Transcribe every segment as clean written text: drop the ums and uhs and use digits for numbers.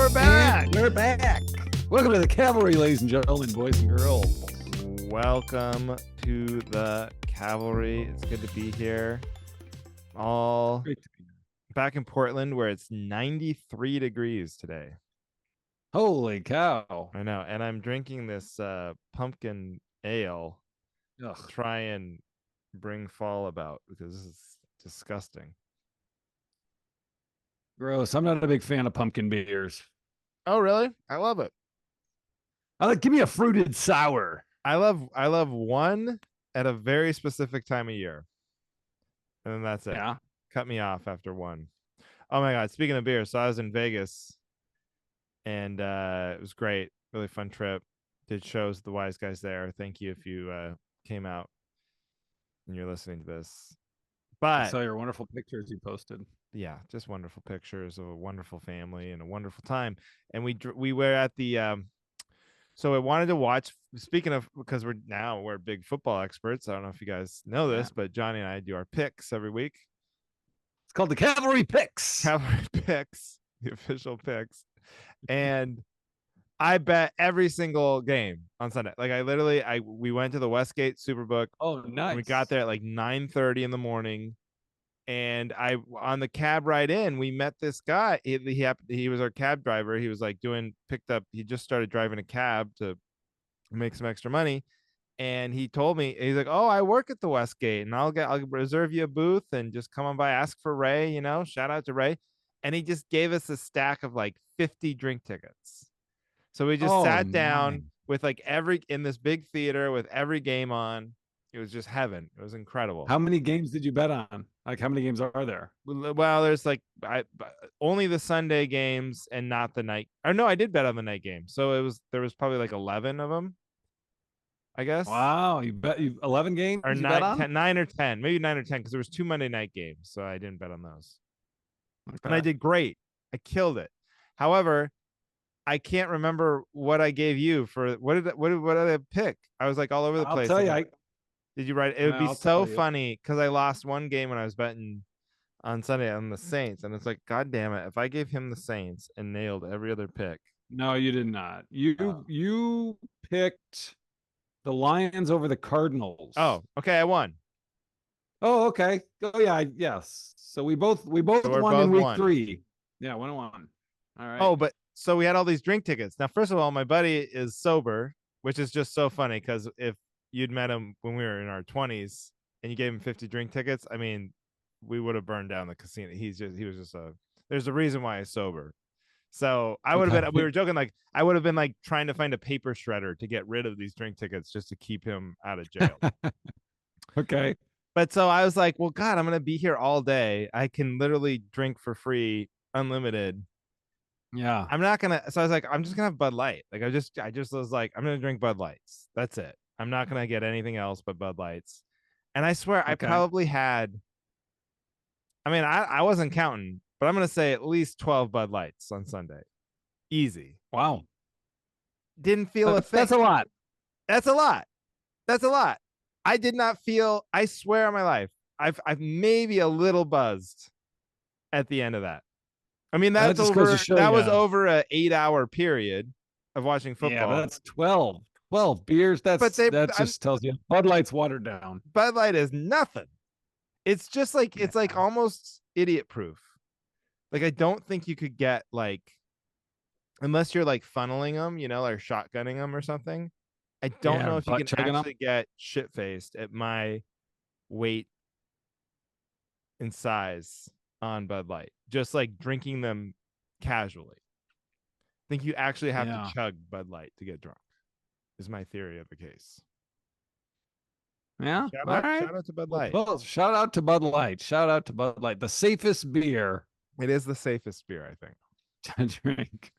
we're back. And we're back. Welcome to the Cavalry, ladies and gentlemen, boys and girls. Welcome to the Cavalry. It's good to be here. All Great to be here. back in Portland, where it's 93 degrees today. Holy cow. I know. And I'm drinking this pumpkin ale to try and bring fall about, because this is disgusting. Gross. I'm not a big fan of pumpkin beers. Oh, really? I love it. Give me a fruited sour. I love one at a very specific time of year. And then that's it. Yeah. Cut me off after one. Oh my God. Speaking of beer, so I was in Vegas and it was great. Really fun trip. Did shows with the wise guys there. Thank you if you came out and you're listening to this. I But saw your wonderful pictures you posted. yeah, just wonderful pictures of a wonderful family and a wonderful time. And we were at the so I wanted to watch, speaking of, because we're big football experts. I don't know if you guys know this, but Johnny and I do our picks every week. It's called the Cavalry Picks. Cavalry picks, the official picks. And I bet every single game on Sunday. Like we went to the Westgate Superbook. Oh, nice. We got there at like 9:30 in the morning. And on the cab ride in, we met this guy. He was our cab driver. He was like he just started driving a cab to make some extra money. And he told me, he's like, "Oh, I work at the Westgate and I'll reserve you a booth and just come on by, ask for Ray, shout out to Ray." And he just gave us a stack of like 50 drink tickets. So we just sat down with like in this big theater with every game on. It was just heaven. It was incredible. How many games did you bet on? Like, how many games are there? Well, there's like only the Sunday games and not the night. Or no, I did bet on the night game. So there was probably like 11 of them, I guess. Wow, you 11 games? Or you bet on? 9 or 10, maybe 9 or 10, because there was 2 Monday night games, so I didn't bet on those. Okay. And I did great. I killed it. However, I can't remember what I gave you for what did I pick? I was like all over the place. I'll tell you. Did you write? It would be so funny because I lost one game when I was betting on Sunday on the Saints, and it's like, God damn it! If I gave him the Saints and nailed every other pick. No, you did not. You picked the Lions over the Cardinals. Oh, okay, I won. Oh, okay. Oh, yeah. Yes. So we both won in week 3. Yeah, 1-1. All right. Oh, but so we had all these drink tickets. Now, first of all, my buddy is sober, which is just so funny because if you'd met him when we were in our 20s and you gave him 50 drink tickets, I mean, we would have burned down the casino. There's a reason why he's sober. So I would have been, we were joking, like, I would have been like trying to find a paper shredder to get rid of these drink tickets just to keep him out of jail. Okay. But so I was like, well, God, I'm going to be here all day. I can literally drink for free, unlimited. Yeah. I'm not going to. So I was like, I'm just going to have Bud Light. Like, I just was like, I'm going to drink Bud Lights. That's it. I'm not going to get anything else but Bud Lights. And I swear I probably had, I mean, I wasn't counting, but I'm going to say at least 12 Bud Lights on Sunday. Easy. Wow. Didn't feel a thing. That's a lot. That's a lot. That's a lot. I did not feel, I swear on my life, I've maybe a little buzzed at the end of that. I mean, that was over an 8-hour period of watching football. Yeah, but that's 12 beers. That just tells you Bud Light's watered down. Bud Light is nothing. It's just like, it's like almost idiot proof. Like, I don't think you could get like, unless you're like funneling them, or shotgunning them or something. I don't know if you can actually get shit-faced at my weight and size on Bud Light. Just like drinking them casually. I think you actually have to chug Bud Light to get drunk, is my theory of the case. Yeah. Shout out to Bud Light. Well, shout out to Bud Light. Shout out to Bud Light. The safest beer. It is the safest beer, I think. To drink.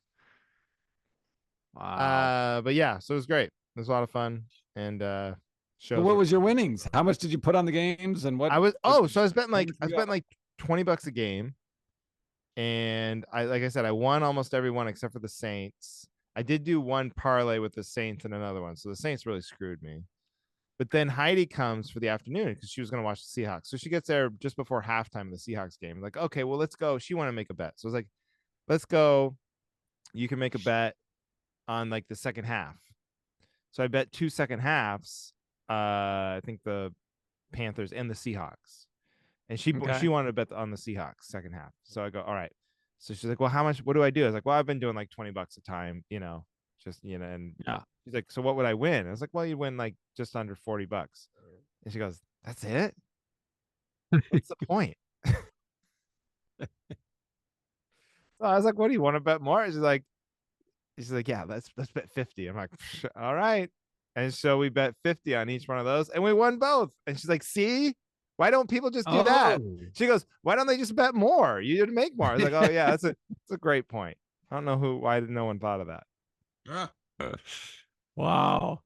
Wow. But yeah, so it was great. It was a lot of fun. And what was your winnings? How much did you put on the games? And what I was betting like $20 a game. And like I said, I won almost every one except for the Saints. I did do one parlay with the Saints and another one. So the Saints really screwed me. But then Heidi comes for the afternoon because she was going to watch the Seahawks. So she gets there just before halftime of the Seahawks game. Like, okay, well, let's go. She wanted to make a bet. So I was like, let's go. you can make a bet on like the second half. So I bet 2 second halves. I think the Panthers and the Seahawks, and she Okay. wanted to bet on the Seahawks second half. So I go, all right. So she's like, well, how much? What do I do? I was like, well, I've been doing like $20 a time, just and Yeah. she's like, so what would I win? I was like, well, you win like just under $40. And she goes, that's it? What's the point? So I was like, what do you want to bet more? She's like, yeah, let's bet 50. I'm like, all right. And so we bet 50 on each one of those, and we won both. And she's like, see, why don't people just do that? Oh. She goes, why don't they just bet more? You'd make more. I was like, oh yeah, that's a great point. I don't know why no one thought of that. Wow.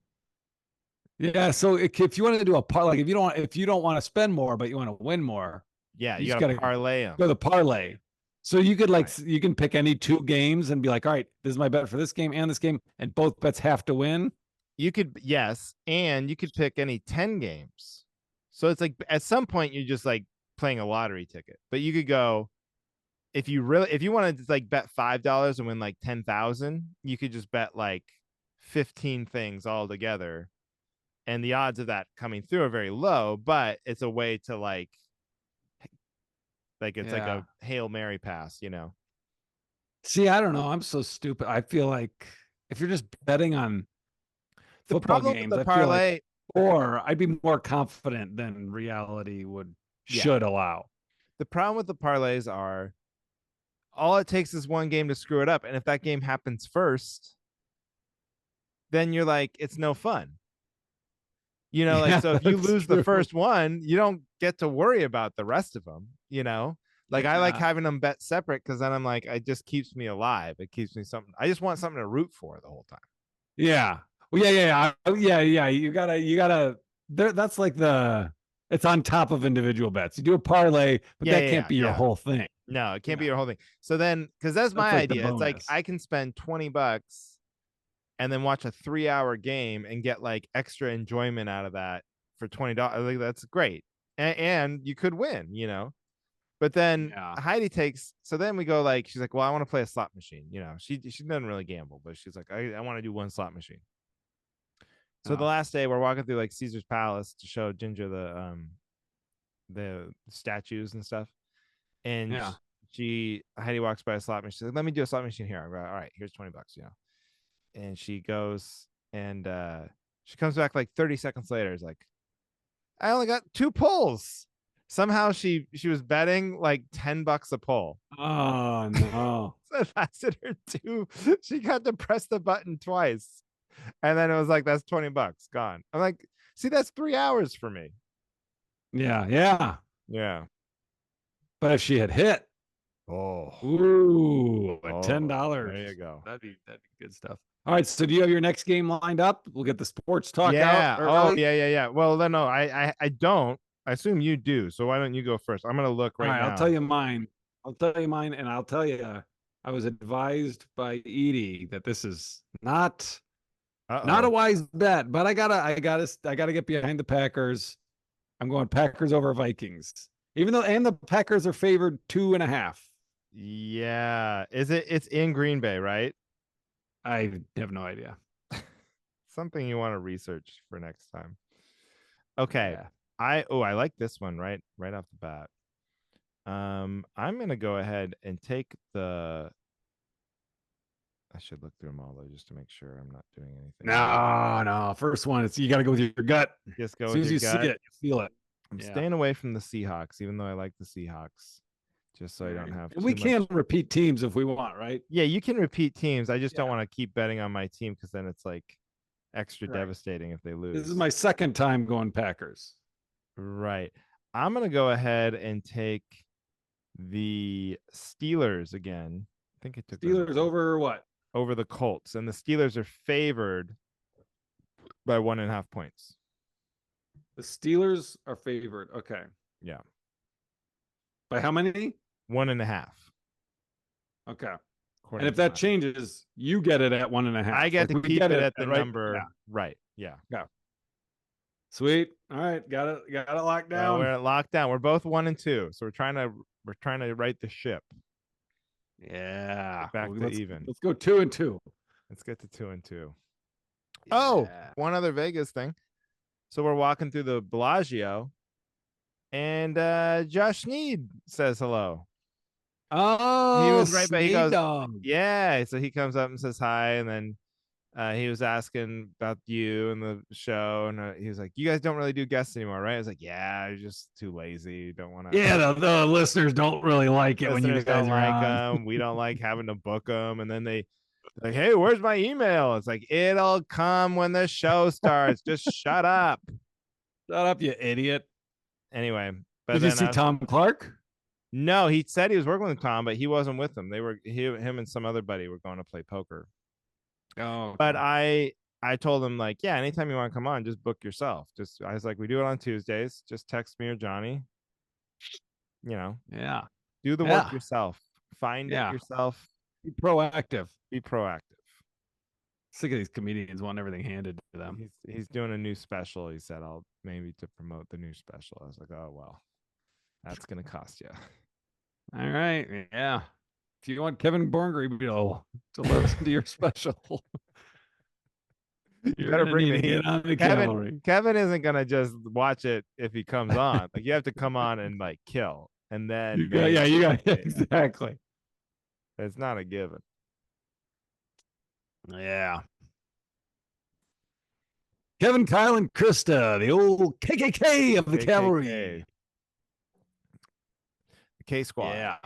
Yeah. So if you want to do a parlay, like if you don't want to spend more, but you want to win more, Yeah, you you just got to got to parlay them. go the parlay. So you could Right. you can pick any 2 games and be like, all right, this is my bet for this game and this game, and both bets have to win. You could, yes, and you could pick any 10 games. So it's like at some point you're just like playing a lottery ticket. But you could go, if you wanted to like bet $5 and win like 10,000, you could just bet like 15 things all together. And the odds of that coming through are very low, but it's a way to like it's like Yeah. a Hail Mary pass. See, I don't know. I'm so stupid. I feel like if you're just betting on The football problem with games, the I feel like, parlay, or I'd be more confident than reality yeah. should allow. The problem with the parlays are all it takes is one game to screw it up. And if that game happens first, then you're like, it's no fun. Yeah, So if you that's lose the true. first one, you don't get to worry about the rest of them. Like I like Yeah. having them bet separate because then I'm like, it just keeps me alive. It keeps me something. I just want something to root for the whole time. Yeah. Well, yeah. You gotta. There. That's like it's on top of individual bets. You do a parlay, but Yeah, that yeah, can't yeah, be your yeah. whole thing. No, it can't be Yeah. your whole thing. So then, because that's my That's like the idea. It's like bonus. I can spend $20 and then watch a 3-hour game and get like extra enjoyment out of that for $20. Like that's great, and you could win. But then Yeah. Heidi takes. So then we go like, she's like, well, I want to play a slot machine. She doesn't really gamble, but she's like, I want to do one slot machine. So the Oh. last day we're walking through like Caesar's Palace to show Ginger the statues and stuff, and Yeah. Heidi walks by a slot machine. She's like, let me do a slot machine here. I go, all right, here's $20. And she goes and she comes back like 30 seconds later. Is like, I only got 2 pulls. Somehow she was betting like $10 a pull. Oh no. So it lasted her 2. She got to press the button twice. And then it was like, that's $20 gone. I'm like, see, that's 3 hours for me. Yeah. Yeah. Yeah. But if she had hit, Oh. ooh, $10. There you go. That'd be good stuff. All right. So do you have your next game lined up? We'll get the sports talk out Yeah. Oh, early. yeah. Well, then no, I don't. I assume you do. So why don't you go first? I'm gonna look All right right, I'll now. tell you mine. And I'll tell you, I was advised by Edie that this is not a Uh-oh. wise bet, but I gotta get behind the Packers. I'm going Packers over Vikings, even though the Packers are favored 2.5. Yeah. It's in Green Bay, right? I have no idea. Something you want to research for next time. Okay. Yeah. I like this one right off the bat. I'm gonna go ahead and take the. I should look through them all though, just to make sure I'm not doing anything. No. First one, you got to go with your gut. Just go As with soon as your you gut. see it, you feel it. I'm Yeah. staying away from the Seahawks, even though I like the Seahawks, just so I don't have. And we can repeat teams if we want, right? Yeah, you can repeat teams. I just don't Yeah. want to keep betting on my team because then it's like extra devastating if they lose. This is my second time going Packers. Right. I'm gonna go ahead and take the Steelers again. I think I took Steelers over what? over the Colts, and the Steelers are favored by 1.5 points. The Steelers are favored. Okay. Yeah. By how many? 1.5. Okay. And And if that changes, you get it at 1.5. I get to keep it at the right? number. Yeah. Right. Yeah. Sweet. All right. Got it locked down. We're locked down. We're both 1 and 2. So we're trying to right the ship. Yeah. Back Well, to even. let's go 2-2. Let's get to 2-2. Oh, Yeah. one other Vegas thing. So we're walking through the Bellagio, and Josh Sneed says hello. He Oh, was right, but he Sneed goes, Dog. yeah. So he comes up and says hi, and then he was asking about you and the show, and he was like, "You guys don't really do guests anymore, right?" I was like, "Yeah, you're just too lazy. Don't want to." Yeah, the listeners don't really like it when you Listeners guys don't are like on. them. We don't like having to book them, and then they like, "Hey, where's my email?" It's like, it'll come when the show starts. Just shut up. Shut up, you idiot. Anyway, but Did you then see Tom Clark? no, he said he was working with Tom, but he wasn't with them. They were him and some other buddy were going to play poker. Oh, But okay. I told him like, yeah, anytime you want to come on, just book yourself. Just I was like, we do it on Tuesdays. Just text me or Johnny. You know, Yeah. do the work Yeah. yourself. Find it Yeah. yourself. Be proactive. Be proactive. Sick of these comedians wanting everything handed to them. He's doing a new special. He said I'll maybe to promote the new special. I was like, oh well, that's gonna cost you. All right. Yeah. If you want Kevin Borngrebe to listen to your special, You you're better gonna bring need the to heat. get on the Kevin Cavalry. Kevin isn't gonna just watch it if he comes on. Like you have to come on and like kill, and then maybe You got yeah, exactly. it's not a given. Yeah. Kevin, Kyle, and Krista, the old KKK of the KKK, Cavalry. the K Squad. Yeah.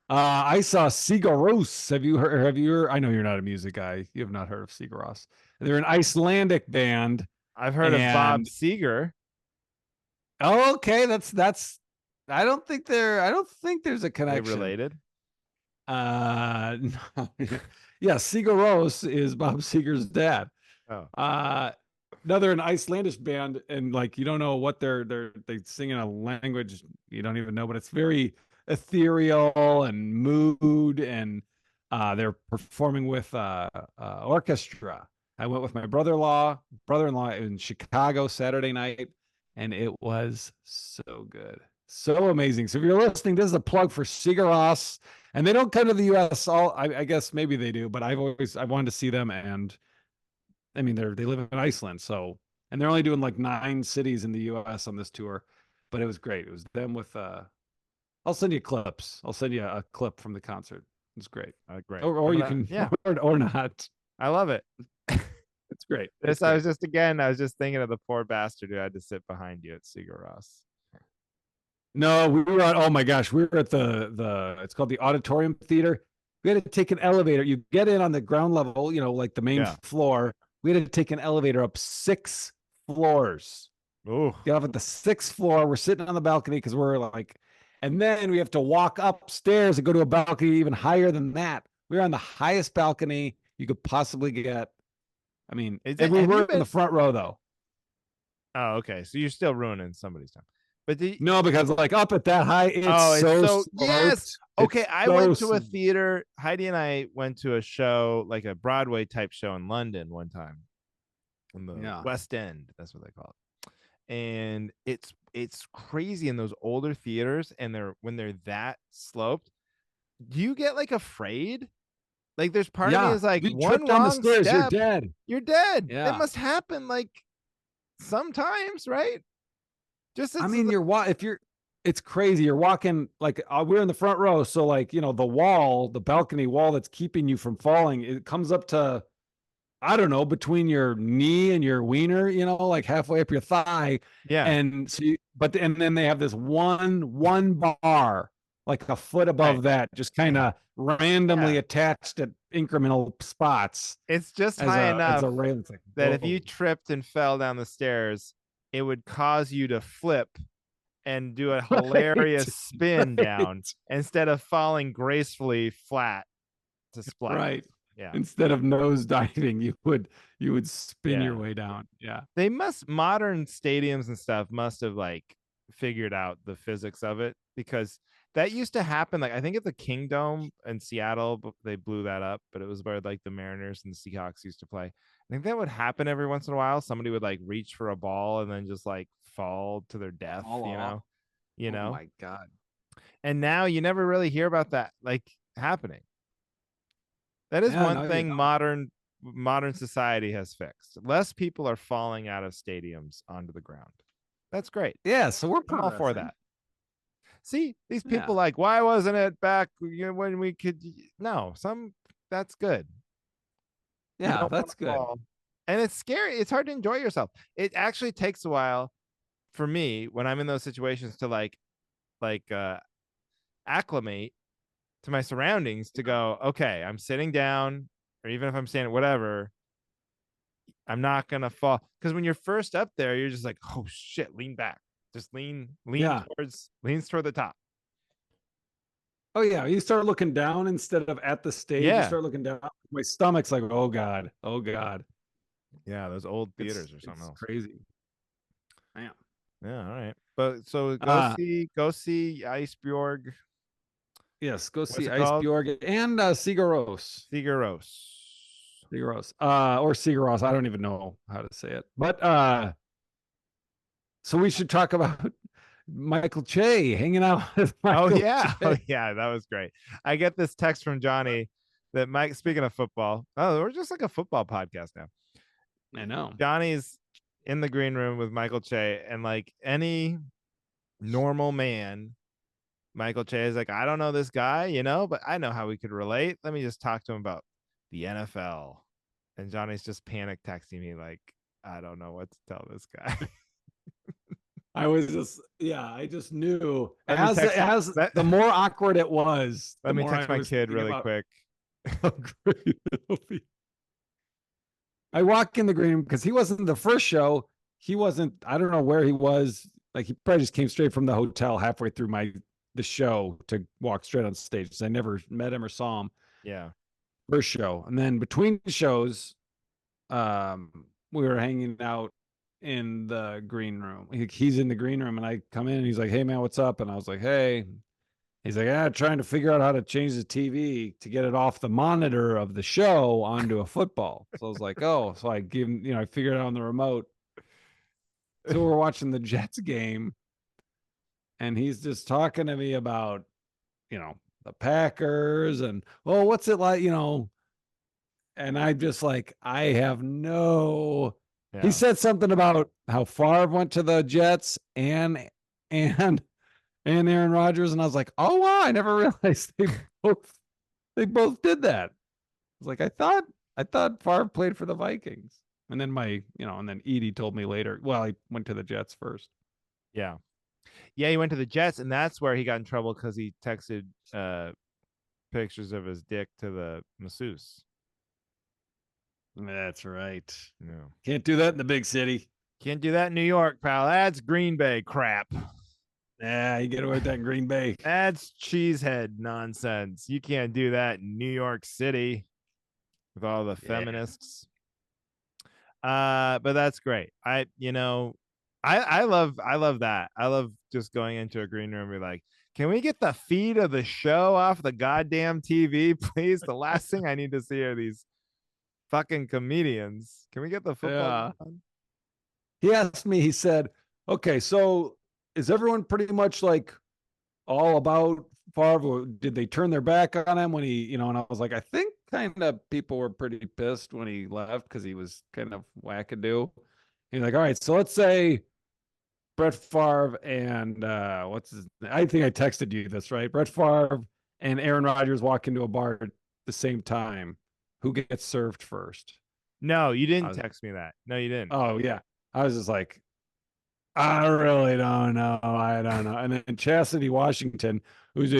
I saw Sigur Rós. Have you heard? I know you're not a music guy. You have not heard of Sigur Rós. They're an Icelandic band, I've heard of Bob and Seger. oh, okay, that's. I don't think there's a They connection. related. No. Yeah, Sigur Rós is Bob Seger's dad. Oh, Uh, no, they're an Icelandic band, and like you don't know what they sing in a language you don't even know, but it's very ethereal and mood, and they're performing with orchestra. I went with my brother-in-law in Chicago Saturday night, and it was so good, so amazing. So if you're listening, this is a plug for Sigur Rós, and they don't come to the U.S. I guess maybe they do, but I wanted to see them, and I mean, they live in Iceland, so and they're only doing like 9 cities in the U.S. on this tour, but it was great. It was them with. I'll send you clips. I'll send you a clip from the concert. It's great. great. Or you can, Yeah, or not. I love it. It's great. It's This I great. was just thinking of the poor bastard who had to sit behind you at Sigur Rós. No, we were at. Oh my gosh, we were at the. It's called the Auditorium Theater. We had to take an elevator. You get in on the ground level, like the main Yeah. floor. We had to take an elevator up 6 floors. Oh, Get off at the 6th floor. We're sitting on the balcony because we're like, and then we have to walk upstairs and go to a balcony even higher than that. We're on the highest balcony you could possibly get. I mean, is it? and we Have you were in the been? front row though. Oh, okay. So you're still ruining somebody's time. But No, because like up at that high, it's oh, it's so so yes. smoked. Okay, It's I so went to a theater. Heidi and I went to a show, like a Broadway type show in London one time, in the yeah. West End. That's what they call it. And it's crazy in those older theaters, and when they're that sloped. Do you get like afraid? Like there's part of me Yeah. is like If you trip one down the wrong stairs, you're step, dead. you're dead. It Yeah. must happen like sometimes, right? Just I it's mean, it's crazy. You're walking like we're in the front row. So like, the balcony wall that's keeping you from falling, it comes up to, I don't know, between your knee and your wiener, like halfway up your thigh. yeah, And so, and then they have this one bar, like a foot right. above that, just kind of randomly Yeah. attached at incremental spots It's just as high enough a rail. It's like, that if you whoa. tripped and fell down the stairs, it would cause you to flip and do a hilarious spin down Right. instead of falling gracefully flat to splat. Right. Yeah. Instead of nose diving, you would spin your Yeah. way down. Yeah. Modern stadiums and stuff must have like figured out the physics of it, because that used to happen. Like I think at the Kingdome in Seattle, they blew that up, but it was where like the Mariners and the Seahawks used to play. I think that would happen every once in a while. Somebody would like reach for a ball and then just like fall to their death, All off. you Oh know. my God. And now you never really hear about that. Like happening. That is Yeah, one no, you thing don't. modern society has fixed. Less people are falling out of stadiums onto the ground. That's great. Yeah, so we're I'm all for progressing. that. See, these people Yeah. like, why wasn't it back when we could? No, that's good. You Yeah, don't want that's to good. fall. And it's scary. It's hard to enjoy yourself. It actually takes a while for me when I'm in those situations to like acclimate to my surroundings to go, okay, I'm sitting down, or even if I'm standing, whatever, I'm not gonna fall. Because when you're first up there, you're just like, oh shit, lean back. Just Yeah. leans toward the top. Oh yeah, you start looking down instead of at the stage. You Yeah. start looking down. My stomach's like, oh god, oh god. Yeah, those old It's theaters or something it's else. crazy. Man. Yeah, all right. But so Uh go see Icebjorg. yes, go What's see it Ice called? Bjorg and Sigaros. Figueros. Sigaros. Or Sigaros. I don't even know how to say it. But so we should talk about Michael Che, hanging out with Oh Michael yeah. Oh Che. yeah, that was great. I get this text from Johnny that Mike, speaking of football. Oh, we're just like a football podcast now. I know. Johnny's in the green room with Michael Che, and like any normal man, Michael Che is like, I don't know this guy, but I know how we could relate. Let me just talk to him about the NFL. And Johnny's just panic texting me like, I don't know what to tell this guy. I was just, yeah, I just knew let me text as let, the more awkward it was, let the me more text I my was kid thinking really about quick. how great it'll be. I walk in the green room because he wasn't the first show. He wasn't, I don't know where he was. Like he probably just came straight from the hotel halfway through the show to walk straight on stage because I never met him or saw him Yeah. first show. And then between shows, we were hanging out in the green room. He's in the green room and I come in and he's like, hey man, what's up? And I was like, hey. He's like, yeah, trying to figure out how to change the TV to get it off the monitor of the show onto a football. So I was like, oh, so I give him, I figured it out on the remote. So we're watching the Jets game and he's just talking to me about, the Packers and, oh, what's it like, and I just like, I have no. He Yeah. said something about how Favre went to the Jets and Aaron Rodgers, and I was like, oh wow, I never realized they both did that. I was like, I thought Favre played for the Vikings, and then and then Edie told me later. Well, he went to the Jets first. Yeah. Yeah, he went to the Jets, and that's where he got in trouble because he texted pictures of his dick to the masseuse. That's right. No. Can't do that in the big city. Can't do that in New York, pal. That's Green Bay crap. Yeah, you get away with that in Green Bay. That's cheesehead nonsense. You can't do that in New York City with all the Yeah. feminists. But that's great. I love that. I love just going into a green room and be like, can we get the feed of the show off the goddamn TV, please? The last thing I need to see are these fucking comedians. Can we get the football Yeah. on? He asked me. He said, "Okay, so is everyone pretty much like all about Favre? Did they turn their back on him when he, And I was like, I think kind of people were pretty pissed when he left because he was kind of wackadoo. He's like, all right, so let's say Brett Favre and what's his? I think I texted you this, right? Brett Favre and Aaron Rodgers walk into a bar at the same time. Who gets served first? No, you didn't Was, text me that. No, you didn't. oh yeah, I was just like, I really don't know. I don't know. And then Chastity Washington, who's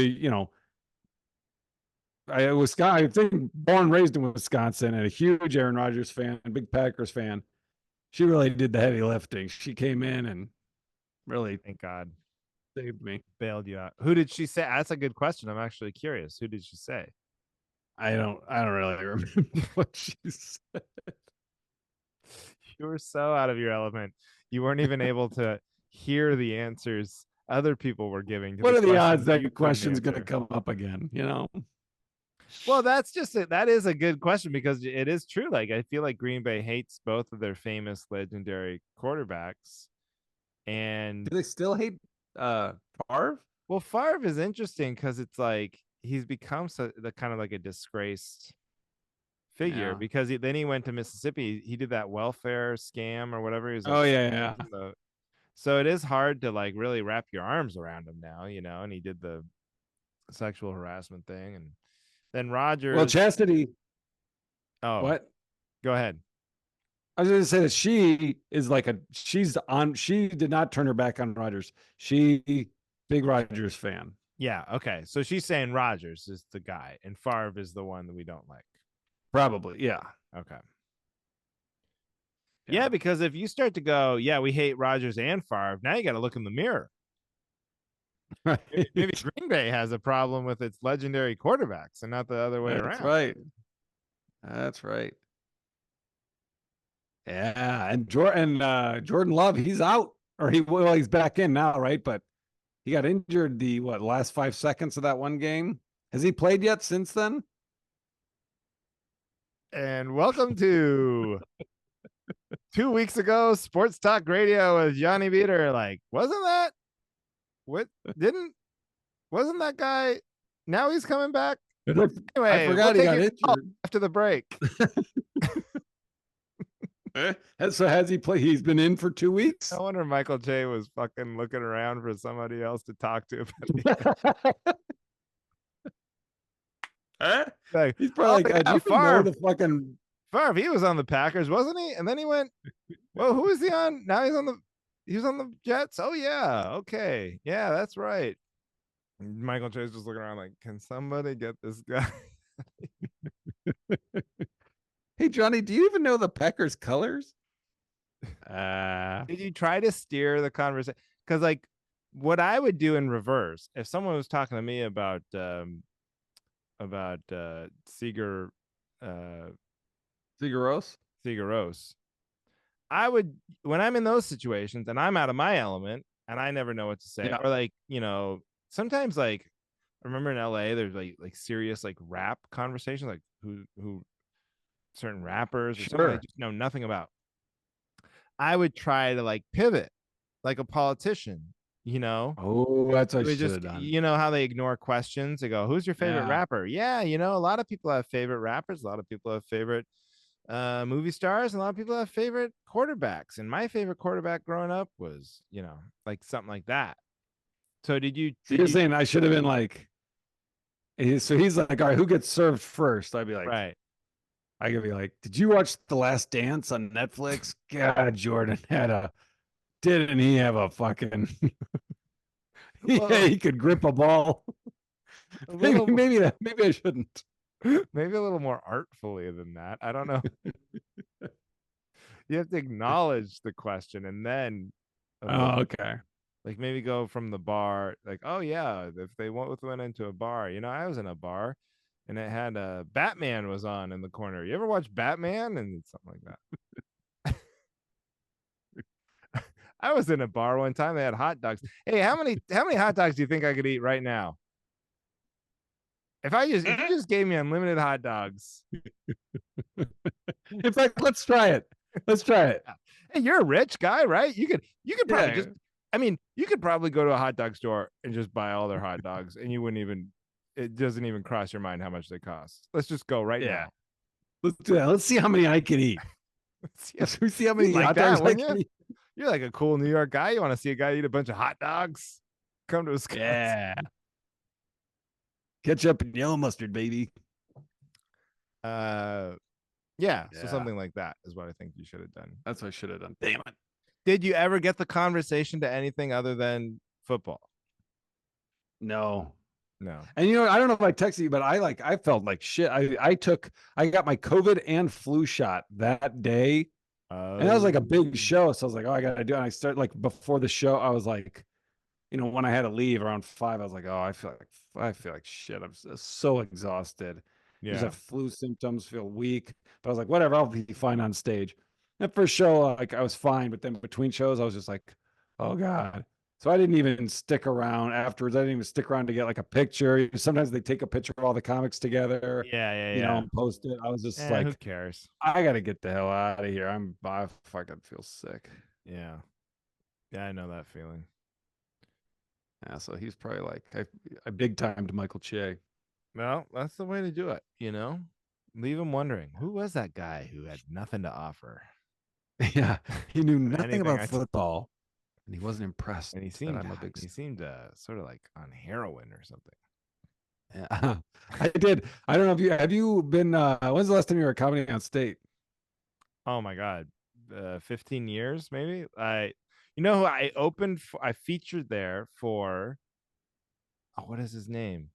I think born raised in Wisconsin and a huge Aaron Rodgers fan, big Packers fan. She really did the heavy lifting. She came in and really Thank God. saved me. Bailed you out. Who did she say? That's a good question. I'm actually curious. Who did she say? I don't really remember what she said. You were so out of your element. You weren't even able to hear the answers other people were giving to What the are the odds questions you that couldn't question's going to answer. come up again? Well, that's just it. That is a good question because it is true. Like I feel like Green Bay hates both of their famous legendary quarterbacks. And Do they still hate Favre? well, Favre is interesting because it's like he's become the kind of like a disgraced figure Yeah. because then he went to Mississippi. He did that welfare scam or whatever. He was like Oh yeah, stealing yeah. from the. So it is hard to like really wrap your arms around him now, And he did the sexual harassment thing, and then Well, Rogers. Chastity, Oh, what? go ahead. I was going to say that she is like she's on. She did not turn her back on Rogers. She big Rogers fan. Yeah, okay. So she's saying Rogers is the guy, and Favre is the one that we don't like. Probably, yeah, Okay. yeah. Yeah, because if you start to go, yeah, we hate Rogers and Favre, now you got to look in the mirror. Right. Maybe Green Bay has a problem with its legendary quarterbacks and not the other way That's around. right. That's right. Yeah, and Jordan Love, he's out, or he's back in now, right? But he got injured the last 5 seconds of that one game. Has he played yet since then? And welcome to 2 weeks ago, Sports Talk Radio with Johnny Beater. Like, what didn't wasn't that guy? Now he's coming back. I Anyway, we'll forgot he take got your call injured. after the break. So has he played? He's been in for 2 weeks. I wonder if Michael J was fucking looking around for somebody else to talk to. Like, He's probably like, do you even know Favre. the fucking Favre, he was on the Packers, wasn't he? And then he went, well, who is he on? Now he was on the Jets. Oh yeah, okay, yeah, that's right. And Michael Chase just looking around like, can somebody get this guy? Hey Johnny, do you even know the Packers colors? Did you try to steer the conversation? Because like, what I would do in reverse, if someone was talking to me about Seager, uh, Figueros? Seageros, I would, when I'm in those situations and I'm out of my element and I never know what to say, Yeah. or like, sometimes like I remember in LA there's like serious like rap conversations, like who certain rappers or something I Sure. just know nothing about. I would try to like pivot like a politician, Oh, that's what I It would should just, have done. how they ignore questions. They go, "Who's your favorite Yeah. rapper?" Yeah, a lot of people have favorite rappers. A lot of people have favorite movie stars. And a lot of people have favorite quarterbacks. And my favorite quarterback growing up was, like something like that. So So you're saying I should have been like, so he's like, all right, who gets served first? I'd be like, right? I could be like, did you watch The Last Dance on Netflix? God, Jordan didn't he have a fucking, yeah, Well, he could grip a ball. a maybe, little, maybe I shouldn't. maybe a little more artfully than that. I don't know. You have to acknowledge the question and then Oh, okay. like maybe go from the bar, like, oh yeah, if they went into a bar, I was in a bar and it had Batman was on in the corner. You ever watch Batman? And something like that. I was in a bar one time, they had hot dogs. Hey, how many hot dogs do you think I could eat right now? If you just gave me unlimited hot dogs. In fact, let's try it. Let's try it. Hey, you're a rich guy, right? You could probably Yeah. just, I mean, you could probably go to a hot dog store and just buy all their hot dogs and you wouldn't even, it doesn't even cross your mind how much they cost. Let's just go right Yeah. now. Let's do that. Let's see how many I can eat. Let's see how many You'd like hot that, dogs I wouldn't can you? eat. You're like a cool New York guy. You want to see a guy eat a bunch of hot dogs? Come to Wisconsin. Yeah. Ketchup and yellow mustard, baby. Uh, yeah. So Yeah. something like that is what I think you should have done. That's what I should have done. Damn it. Did you ever get the conversation to anything other than football? No. No. And I don't know if I texted you, but I felt like shit. I got my COVID and flu shot that day. And that was like a big show. So I was like, oh, I gotta do it. And I started like before the show, I was like, when I had to leave around 5, I was like, oh, I feel like shit. I'm so exhausted. Just Yeah. have flu symptoms, feel weak. But I was like, whatever, I'll be fine on stage. That first show, like I was fine, but then between shows, I was just like, oh God. So I didn't even stick around afterwards. I didn't even stick around to get like a picture. Sometimes they take a picture of all the comics together, Yeah. and post it. I was just Who like, cares? I gotta get the hell out of here. I fucking feel sick. Yeah. Yeah, I know that feeling. Yeah, so he's probably like I big timed Michael Che. Well, that's the way to do it, you know? Leave him wondering, who was that guy who had nothing to offer? Yeah, he knew nothing Anything about I football, and he wasn't impressed and that I'm a big. he seemed sort of like on heroin or something. Yeah. I did. I don't know if you have you been. When's the last time you were at Comedy on State? Oh my god. 15 years maybe. You know who I opened for, I featured there for, oh, what is his name?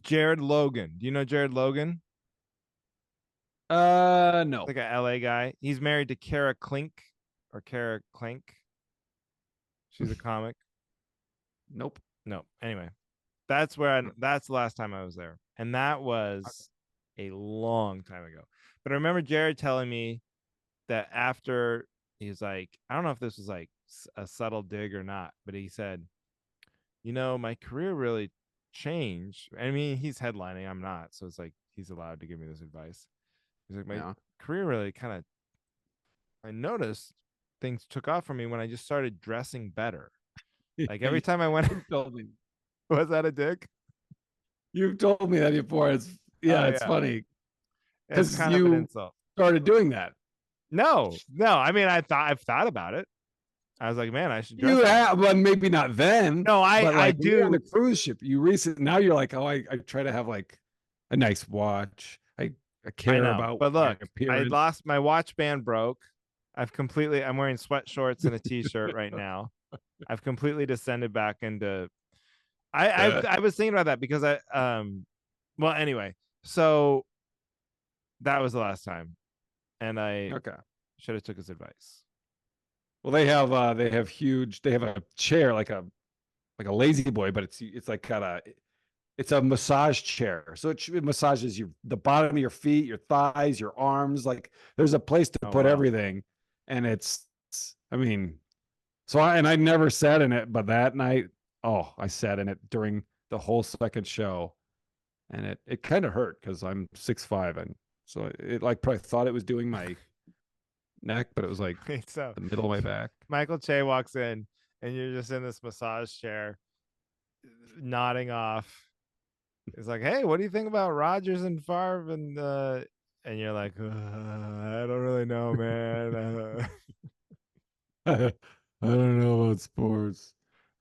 Jared Logan. Do you know Jared Logan? No, Like a LA guy. He's married to Kara Klink or Kara Clink. She's a comic. nope. No. Anyway, that's the last time I was there. And that was a long time ago. But I remember Jared telling me that after, he's like, I don't know if this was like a subtle dig or not, but he said, you know, my career really changed. I mean, he's headlining, I'm not. So it's like he's allowed to give me this advice. He's like, my Yeah. career really kind of, I noticed things took off for me when I just started dressing better. Like every time I went, You told me. was that a dick? You've told me that before. It's Oh, yeah, it's yeah. funny It's because kind of an you insult. started doing that. No, no. I mean, I've thought about it. I was like, man, I should dress You better. have, well, maybe not then, No, but I like when you're on the do. cruise ship, you recent now you're like, oh, I try to have like a nice watch. I I care know. about But my look, I appearance. lost my watch band broke. I'm wearing sweat shorts and a t-shirt right now. I've completely descended back into I was thinking about that because well anyway, so that was the last time and I Okay. should have took his advice. Well, they have huge. They have a chair like a lazy boy, but it's like got a it's a massage chair. So it massages the bottom of your feet, your thighs, your arms. Like there's a place to Oh put wow. everything, and I mean, I never sat in it, but that night, oh, I sat in it during the whole second show, and it kind of hurt because I'm 6'5", and so it like probably thought it was doing my neck, but it was like So the middle of my back. Michael Che walks in and you're just in this massage chair nodding off. It's like, hey, what do you think about Rogers and Favre and you're like, I don't really know, man. I don't know about sports.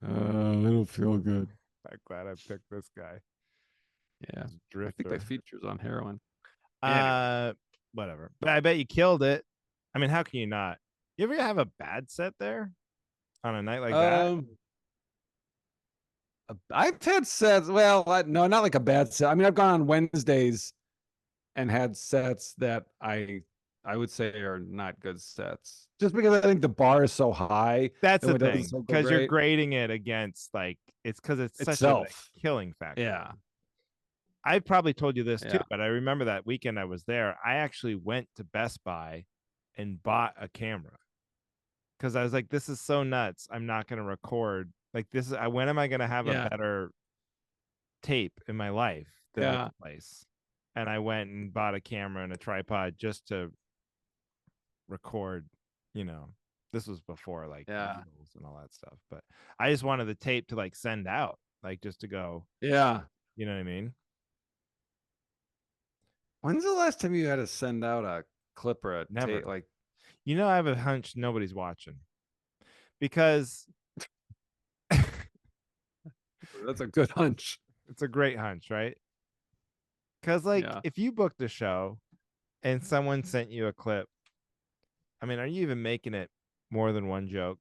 I don't feel good. I'm glad I picked this guy. Yeah, This I think my drifter. features on heroin. Anyway, Uh, Whatever. But I bet you killed it. I mean, how can you not? You ever have a bad set there on a night like that? um, I've had sets. Well, no, not like a bad set. I mean, I've gone on Wednesdays and had sets that I would say are not good sets, just because I think the bar is so high That's and the when it doesn't thing, so go because you're great grading it against like it's because it's such a like, itself. killing factor. Yeah, I probably told you this too, yeah, but I remember that weekend I was there. I actually went to Best Buy and bought a camera because I was like, this is so nuts. I'm not going to record. Like, this is, when am I going to have a yeah, better tape in my life than this yeah, place? And I went and bought a camera and a tripod just to record, you know, this was before like yeah, needles and all that stuff. But I just wanted the tape to like send out, like just to go, yeah. you know what I mean? When's the last time you had to send out a clip or a tape? Never. Like, You know, I have a hunch nobody's watching because that's a good hunch. it's a great hunch, right? Because like Yeah. if you booked a show and someone sent you a clip, I mean, are you even making it more than one joke?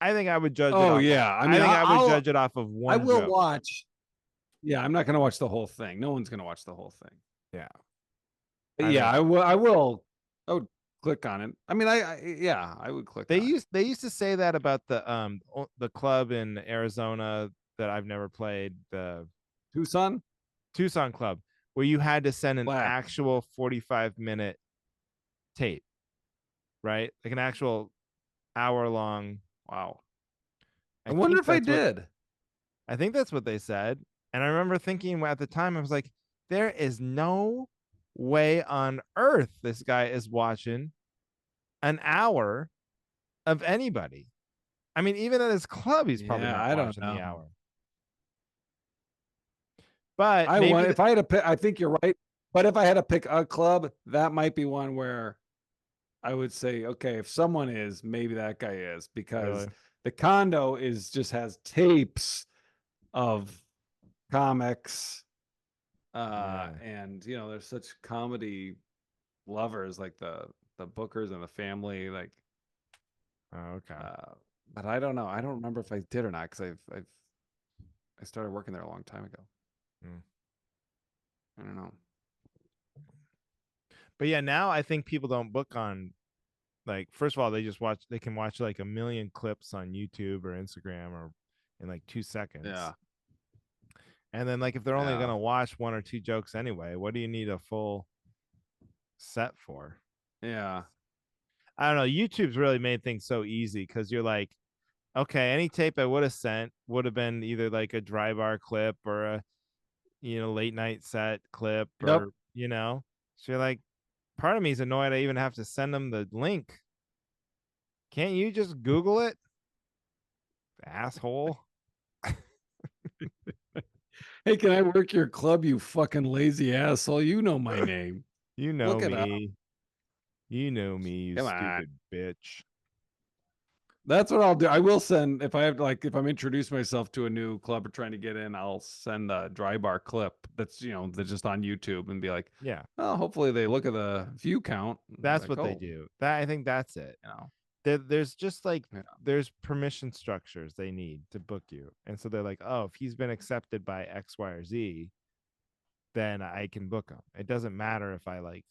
I think I would judge it Oh off of, yeah. I I mean, think I would I'll judge it off of I one will joke. watch. Yeah, I'm not gonna watch the whole thing. No one's gonna watch the whole thing. Yeah. But I yeah, think I will. I will. I would click on it. I mean, yeah, I would click on it. they used to say that about the club in Arizona that I've never played, the Tucson Tucson club, where you had to send an Black. actual 45-minute tape, right? Like an actual hour long. Wow. I I wonder think if I that's what did. I think that's what they said. And I remember thinking at the time, I was like, there is no way on earth this guy is watching an hour of anybody. I mean, even at his club, he's probably Yeah, not I don't watching the know. hour. But I maybe want if I had to pick, I think you're right. But if I had to pick a club, that might be one where I would say, okay, if someone is, maybe that guy is, because really, the condo is just has tapes of comics, yeah. and there's such comedy lovers like the Bookers and the Family, like, Oh, okay. uh, but I don't know. I don't remember if I did or not because I started working there a long time ago. Mm. I don't know. But yeah, now I think people don't book on, like, first of all, they can watch like a million clips on YouTube or Instagram or in like 2 seconds. Yeah, And then like if they're only yeah, gonna watch one or two jokes anyway, what do you need a full set for? yeah, I don't know. YouTube's really made things so easy because you're like, okay, any tape I would have sent would have been either like a dry bar clip or a late night set clip yep. or So you're like, part of me is annoyed I even have to send them the link. Can't you just Google it, asshole? Hey, can I work your club, you fucking lazy asshole? You know my name. You know Look it up. me. You know me, you Come on. stupid bitch. That's what I'll do. I will send if I have like if I'm introducing myself to a new club or trying to get in, I'll send a dry bar clip that's just on YouTube and be like, Yeah, oh, hopefully they look at the view count. And they're that's like, what they oh, do. That I think that's it. you know, There's just like yeah, there's permission structures they need to book you, and so they're like, oh, if he's been accepted by X, Y, or Z, then I can book him. It doesn't matter if I like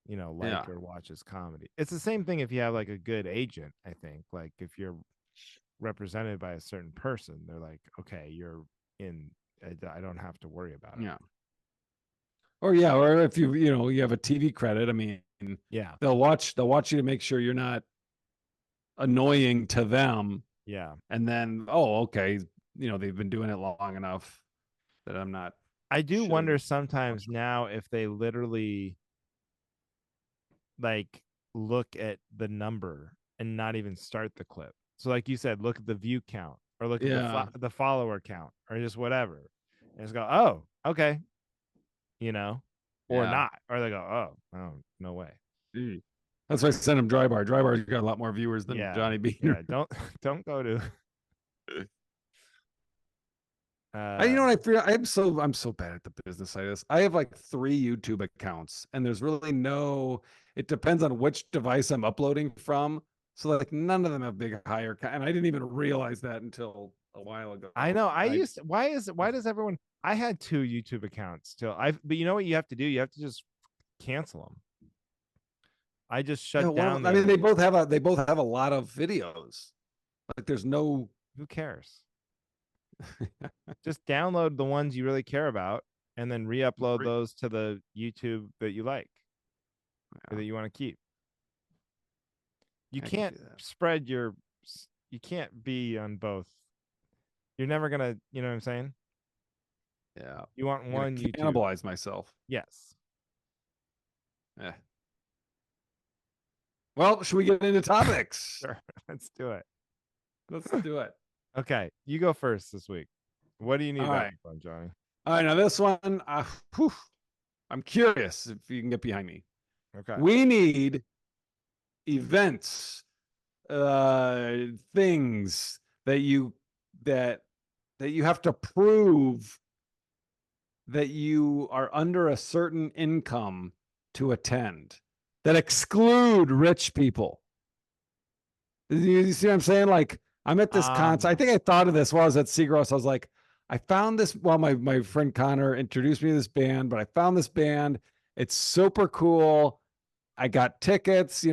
yeah, or watch his comedy. It's the same thing if you have like a good agent. I think like if you're represented by a certain person, they're like, okay, you're in. I don't have to worry about it. yeah. Or yeah, or if you have a TV credit, I mean, Yeah, they'll watch you to make sure you're not annoying to them, yeah. and then okay, they've been doing it long enough that I'm not I do shitting wonder on sometimes now if they literally like look at the number and not even start the clip. So like you said, look at the view count or look at yeah, the follower count or just whatever. And just go, "Oh, okay." You know, or yeah. not. Or they go, "Oh, no way." Gee. That's why I sent him Dry Bar. Dry Bar's got a lot more viewers than Yeah. Johnny Beaner. Yeah, don't don't go to You know uh what I feel? I'm so bad at the business side of this. I have like 3 YouTube accounts, and there's really no. It depends on which device I'm uploading from. So like none of them have big higher, and I didn't even realize that until a while ago. I know. I I used to, why does everyone I had 2 YouTube accounts till but you know what you have to do? You have to just cancel them. I just yeah, shut down the I mean, other they one. both have a lot of videos. Like there's no. Who cares? Just download the ones you really care about and then re-upload those to the YouTube that you like or Yeah, that you want to keep. You I could can't do that. spread your you can't be on both. You're never gonna, you know what I'm saying? Yeah, You want I'm gonna one YouTube. cannibalize myself. Yes. Yeah. Well, should we get into topics? Sure. Let's do it. Let's do it. Okay. You go first this week. What do you need All about right. this one, Johnny? All right. Now this one, I'm curious if you can get behind me. Okay. We need events, things that that you have to prove that you are under a certain income to attend that exclude rich people. You see what I'm saying? Like I'm at this concert. I Um, think I thought of this while I was at Seagross. I was like, I found this while my friend Connor introduced me to this band, but I found this band. It's super cool. I got tickets.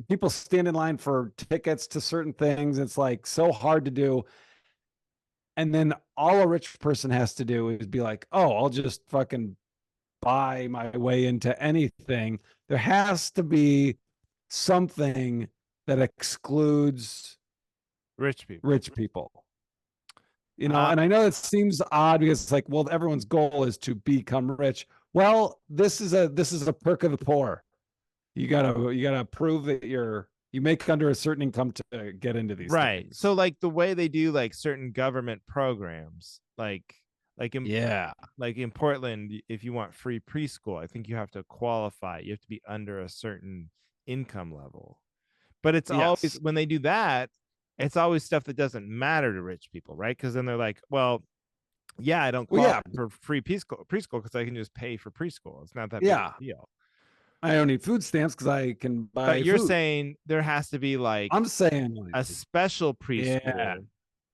People stand in line for tickets to certain things. It's like so hard to do. And then all a rich person has to do is be like, oh, I'll just fucking buy my way into anything. There has to be something that excludes rich people. rich people. Uh, And I know it seems odd because it's like, well, everyone's goal is to become rich. Well, this is a perk of the poor. You gotta prove that you make under a certain income to get into these right. things. So like the way they do like certain government programs, like Like in Yeah. Portland, if you want free preschool, I think you have to qualify. You have to be under a certain income level. But it's always Yes. when they do that, it's always stuff that doesn't matter to rich people, right? Because then they're like, well, yeah, I don't Well, qualify yeah. for free preschool because I can just pay for preschool. It's not that big of Yeah. a deal. I don't need food stamps because I can But buy you're food. saying there has to be like I'm saying, a like, special yeah, preschool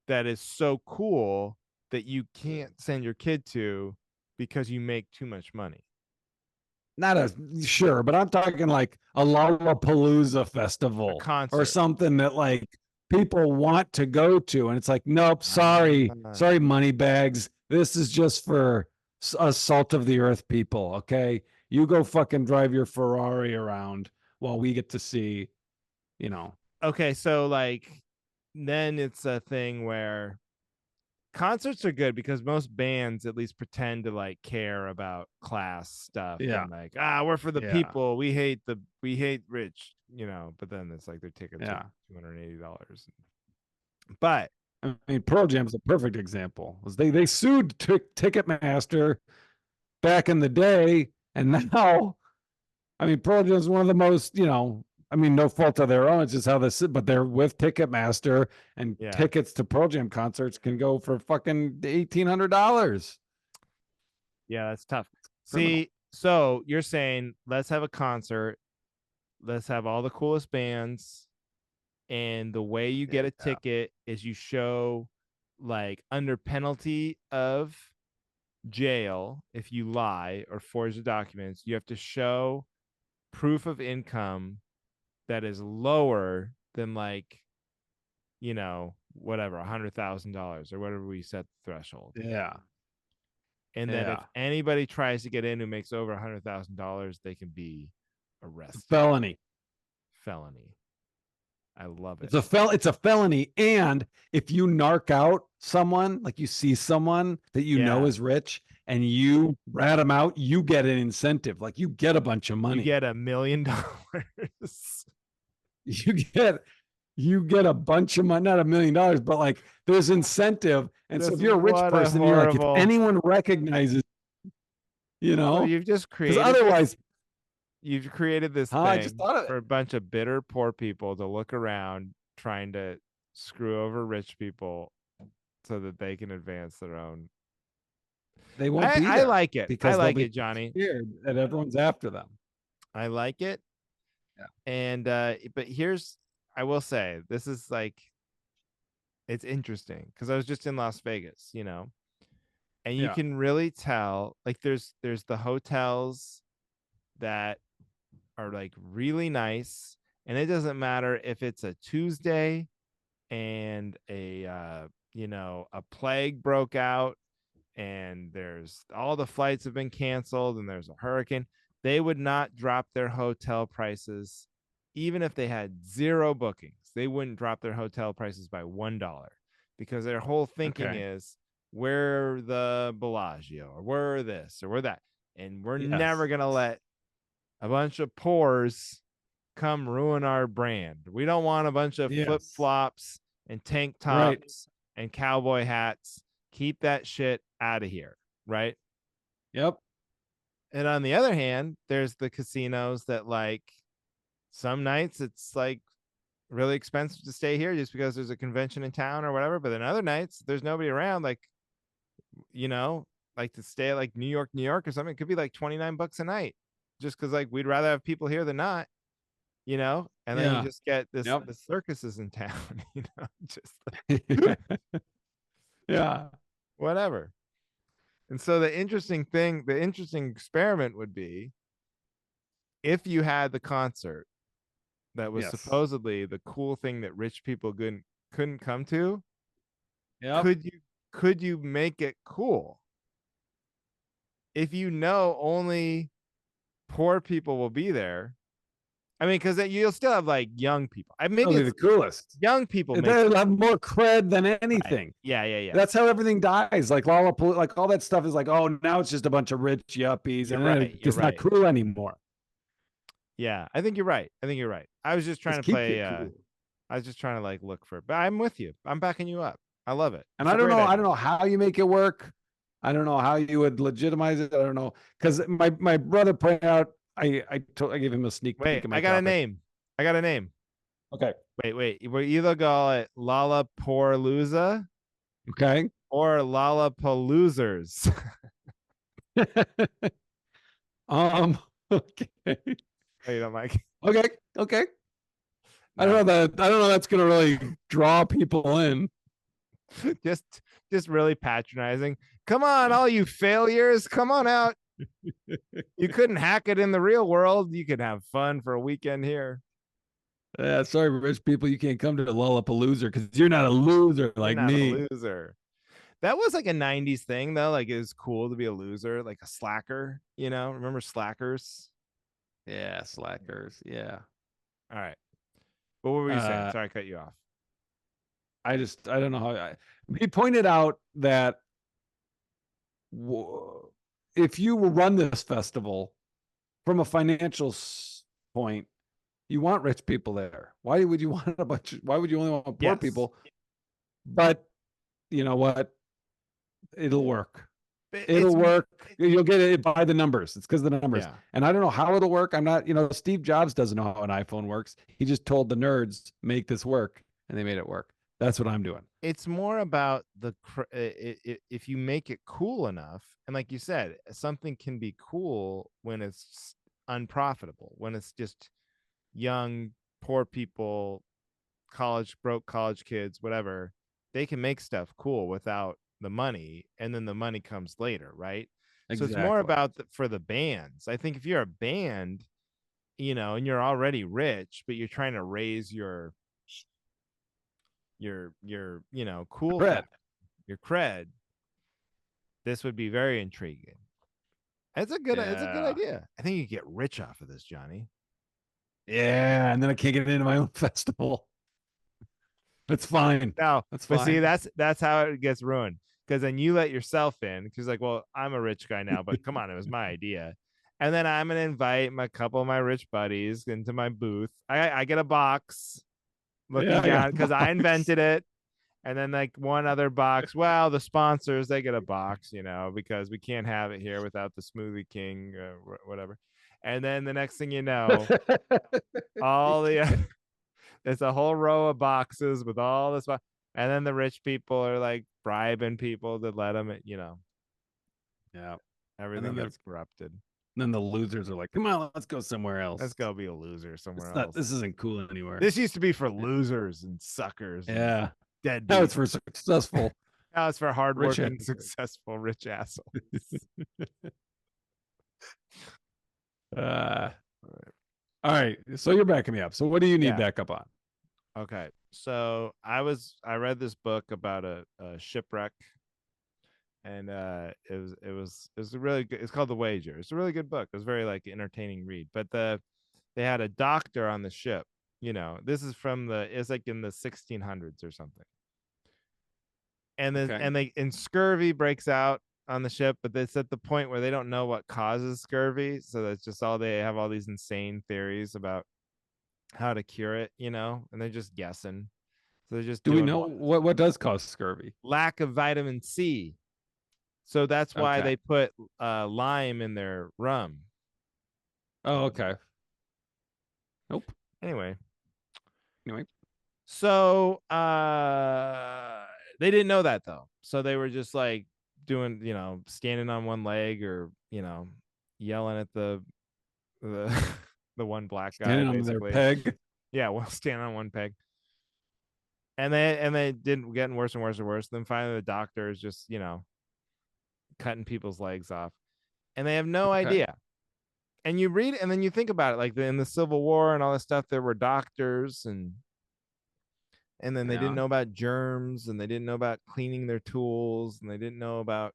that is so cool that you can't send your kid to because you make too much money. not a sure, but I'm talking like a Lollapalooza A festival or concert. something that like people want to go to, and it's like, nope, sorry, Ah, sorry, money bags. This is just for us salt of the earth people. Okay, you go fucking drive your Ferrari around while we get to see, you know, okay, so like then it's a thing where concerts are good because most bands at least pretend to like care about class stuff yeah, and like we're for the yeah, people, we hate rich, but then it's like their tickets are yeah. $280. But I mean, Pearl Jam's a perfect example. They sued Ticketmaster back in the day, and now, I mean, Pearl Jam's one of the most, I mean, no fault of their own. It's just how this, but they're with Ticketmaster, and yeah, tickets to Pearl Jam concerts can go for fucking $1,800. yeah, that's tough. Criminal. See, so you're saying let's have a concert, let's have all the coolest bands, and the way you get a Yeah. ticket is you show like under penalty of jail if you lie or forge the documents, you have to show proof of income that is lower than like, whatever, $100,000 or whatever we set the threshold. Yeah. And that if Yeah. anybody tries to get in who makes over $100,000, they can be It's a arrested. felony. Felony. I love it. It's a felony. And if you narc out someone, like you see someone that you know Yeah. is rich and you rat them out, you get an incentive. Like you get a bunch of You money. get $1 million. You get you get a bunch of money, not $1 million, but like there's incentive. And so Just if you're a rich what a person, you're like, if horrible. anyone recognizes, So you've just because created this. otherwise, You've created this I just thing thought of it. for a bunch of bitter poor people to look around trying to screw over rich people so that they can advance their own. They won't I be I there like it. I because they'll like be it, Johnny. scared that everyone's after them. I like it. Yeah. And but here's I will say this is like it's interesting because I was just in Las Vegas, and you Yeah. can really tell like there's the hotels that are like really nice, and it doesn't matter if it's a Tuesday and a plague broke out and there's all the flights have been canceled and there's a hurricane. They would not drop their hotel prices even if they had zero bookings. They wouldn't drop their hotel prices by $1 because their whole thinking Okay. is we're the Bellagio or we're this or we're that, and we're never Yes. going to let a bunch of pores come ruin our brand. We don't want a bunch of flip Yes. flops and tank Right. tops and cowboy hats. Keep that shit out of here. Right. Yep. And on the other hand, there's the casinos that like some nights it's like really expensive to stay here just because there's a convention in town or whatever. But then other nights there's nobody around, like, you know, like to stay at like New York or something. It could be like $29 a night just because like we'd rather have people here than not. And then you Yeah. just get this Yep. the circuses in town, just Yeah. whatever. And so the interesting experiment would be if you had the concert that was Yes. supposedly the cool thing that rich people couldn't come to, Yep. could you make it cool? If only poor people will be there. I mean, because you'll still have like young people. Maybe That'll be the it's coolest. young people make They'll have more cred than right. anything. Yeah, yeah, yeah. That's how everything dies. Like Lollapalooza, like all that stuff is like, oh, now it's just a bunch of rich yuppies, You're and then right. You're it's not right. cool anymore. Yeah, I think you're right. I was just trying Just to keep play. it cool. I was just trying to like look for it, but I'm with you. I'm backing you up. I love it. And It's a great I don't idea. know how you make it work. I don't know how you would legitimize it. I don't know because my brother pointed out. I gave him a sneak peek Wait, of my I got a topic. name. I got a name. Okay. Wait. We either call it Lollapo-losers Okay. or Lollapo-losers. um. Okay. Oh, you don't like? Okay. Okay. I don't No, know that. I don't know that's gonna really draw people in. just just really patronizing. Come on, all you failures, come on out. You couldn't hack it in the real world. You could have fun for a weekend here. Yeah, sorry, rich people, you can't come to the Lollapalooza because you're not a loser You're like not a me. loser. That was like a 90s thing though. Like it was cool to be a loser, like a slacker, you know? Remember slackers? Yeah, slackers. Yeah. All right. What were you saying? Uh, Sorry, I cut you off. I don't know how. He pointed out that if you run this festival from a financial point, you want rich people there. Why would you want a bunch? Why would you only want poor Yes. people? But you know what? It'll work. It's It'll work. You'll get it by the numbers. It's because of the numbers. yeah. And I don't know how it'll work. I'm not, Steve Jobs doesn't know how an iPhone works. He just told the nerds, make this work. And they made it work. That's what I'm doing. It's more about if you make it cool enough, and like you said, something can be cool when it's unprofitable, when it's just young, poor people, broke college kids, whatever. They can make stuff cool without the money, and then the money comes later, right? So it's more Exactly. about for the bands. I think if you're a band, and you're already rich, but you're trying to raise your cool Cred. factor, your cred, this would be very intriguing. It's a good Yeah. idea. I think you get rich off of this, Johnny. Yeah. And then I can't get into my own festival. That's fine. No, That's but see, fine. that's how it gets ruined. Because then you let yourself in, because like, well, I'm a rich guy now, but come on, it was my idea. And then I'm gonna invite my couple of my rich buddies into my booth. I get a box Yeah. looking I got down a because I box. invented it. And then like one other box. Well, the sponsors they get a box, because we can't have it here without the Smoothie King, whatever. And then the next thing you know, all the it's a whole row of boxes with all this, and then the rich people are like bribing people to let them, Yeah. And everything gets corrupted. then the losers are like, come on, let's go somewhere Let's else. go be a loser somewhere It's not, else. this isn't cool anywhere. This used to be for losers and suckers and Yeah. Now deadbeats. it's for successful Now it's for rich hardworking, assholes. successful, rich assholes. Uh, all right. So you're backing me up. So what do you need Yeah. backup on? Okay. So I read this book about a shipwreck, and it was a really good. It's called The Wager. It's a really good book. It was very like entertaining read. But they had a doctor on the ship. This is it's like in the 1600s or something. And then Okay. and scurvy breaks out on the ship, but it's at the point where they don't know what causes scurvy, so that's just all they have all these insane theories about how to cure it, and they're just guessing. So they're just Do we doing know what does cause scurvy? lack of vitamin C. So that's why Okay. they put lime in their rum. Oh, okay. Nope. Anyway, Anyway. so they didn't know that though. So they were just like doing, standing on one leg or, yelling at the the one black guy Standing on their basically. peg. Yeah, well, standing on one peg. And they didn't getting worse and worse and worse. Then finally the doctor is just, cutting people's legs off. And they have no Okay. idea. And you read and then you think about it, like in the Civil War and all this stuff, there were doctors and then they didn't Yeah. know about germs and they didn't know about cleaning their tools and they didn't know about,